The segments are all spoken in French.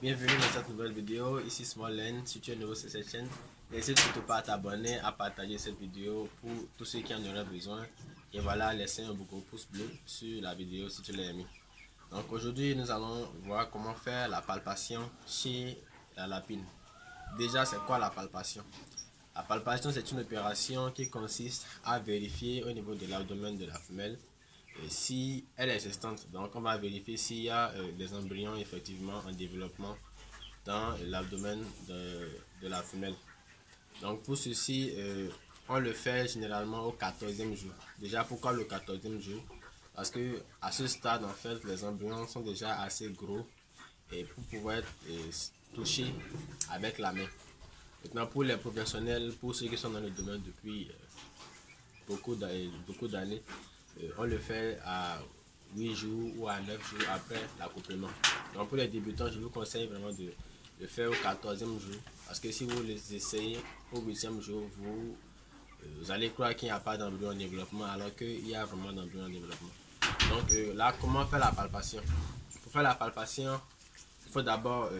Bienvenue dans cette nouvelle vidéo, ici Small. Si tu es nouveau sur cette chaîne, n'hésite surtout pas à t'abonner, à partager cette vidéo pour tous ceux qui en auraient besoin. Et voilà, laissez un beau pouce bleu sur la vidéo si tu l'as aimé. Donc aujourd'hui, nous allons voir comment faire la palpation chez la lapine. Déjà, c'est quoi la palpation? La palpation, c'est une opération qui consiste à vérifier au niveau de l'abdomen de la femelle si elle est gestante. Donc on va vérifier s'il y a des embryons effectivement en développement dans l'abdomen de la femelle. Donc pour ceci, on le fait généralement au 14e jour. Déjà, pourquoi le 14e jour? Parce que à ce stade, en fait, les embryons sont déjà assez gros et pour pouvoir être touchés avec la main. Maintenant, pour les professionnels, pour ceux qui sont dans le domaine depuis beaucoup d'années, on le fait à 8 jours ou à 9 jours après l'accouplement. Donc pour les débutants, je vous conseille vraiment de le faire au 14e jour. Parce que si vous les essayez au 8e jour, vous allez croire qu'il n'y a pas d'embryon en développement alors qu'il y a vraiment d'embryon en développement. Donc là, comment faire la palpation? Pour faire la palpation, il faut d'abord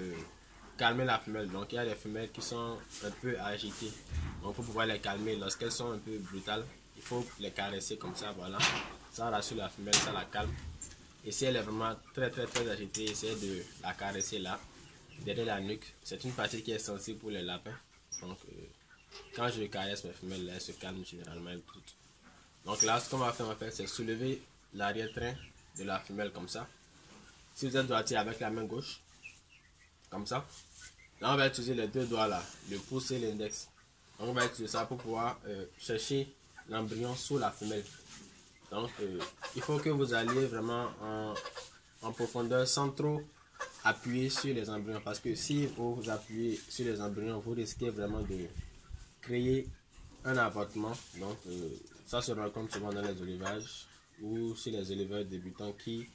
calmer la femelle. Donc il y a des femelles qui sont un peu agitées. Donc pour pouvoir les calmer, lorsqu'elles sont un peu brutales, il faut les caresser comme ça, voilà. Ça rassure la femelle, ça la calme. Et si elle est vraiment très agitée, essayez de la caresser là, derrière la nuque. C'est une partie qui est sensible pour les lapins. Donc quand je caresse mes femelles, elles se calment généralement toutes. Donc là, ce qu'on va faire en fait, c'est soulever l'arrière-train de la femelle comme ça. Si vous êtes droitier, avec la main gauche, comme ça. Là, on va utiliser les deux doigts là, le pouce et l'index. On va utiliser ça pour pouvoir chercher l'embryon sous la femelle. Donc, il faut que vous alliez vraiment en profondeur sans trop appuyer sur les embryons. Parce que si vous appuyez sur les embryons, vous risquez vraiment de créer un avortement. Donc, ça se rencontre souvent dans les élevages ou chez les éleveurs débutants qui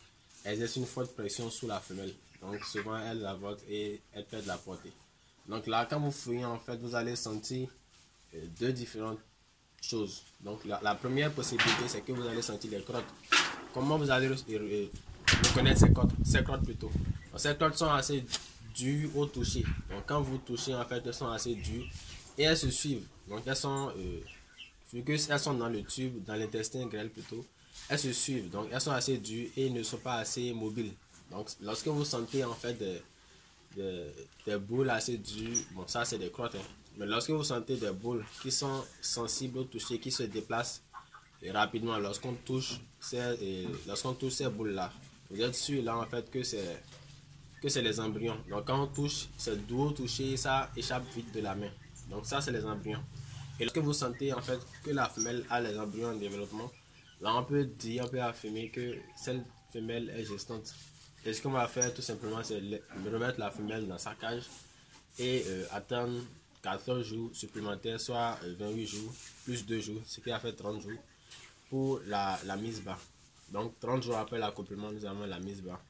exercent une forte pression sous la femelle. Donc, souvent, elles avortent et elles perdent la portée. Donc là, quand vous fouillez, en fait, vous allez sentir deux différentes choses. Donc la première possibilité, c'est que vous allez sentir les crottes. Comment vous allez reconnaître ces crottes plutôt? Donc, ces crottes sont assez dures au toucher. Donc quand vous touchez, en fait, elles sont assez dures et elles se suivent. Donc elles sont, vu que elles sont dans le tube, dans l'intestin grêle plutôt, elles se suivent. Donc elles sont assez dures et ne sont pas assez mobiles. Donc lorsque vous sentez en fait des boules assez dures, bon ça c'est des crottes, hein. Mais lorsque vous sentez des boules qui sont sensibles au toucher, qui se déplacent rapidement lorsqu'on touche ces boules là, vous êtes sûr là en fait que c'est les embryons. Donc quand on touche, c'est doux au toucher, ça échappe vite de la main. Donc ça c'est les embryons. Et lorsque vous sentez en fait que la femelle a les embryons en développement, là on peut affirmer que cette femelle est gestante. Et ce qu'on va faire tout simplement, c'est remettre la femelle dans sa cage et attendre 14 jours supplémentaires, soit 28 jours, plus 2 jours, ce qui a fait 30 jours pour la mise bas. Donc 30 jours après l'accouplement, nous avons la mise bas.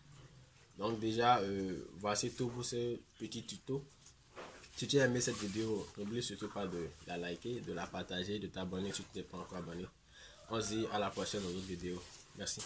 Donc déjà, voici tout pour ce petit tuto. Si tu as aimé cette vidéo, n'oublie surtout pas de la liker, de la partager, de t'abonner si tu n'es pas encore abonné. On se dit à la prochaine dans d'autres vidéos. Merci.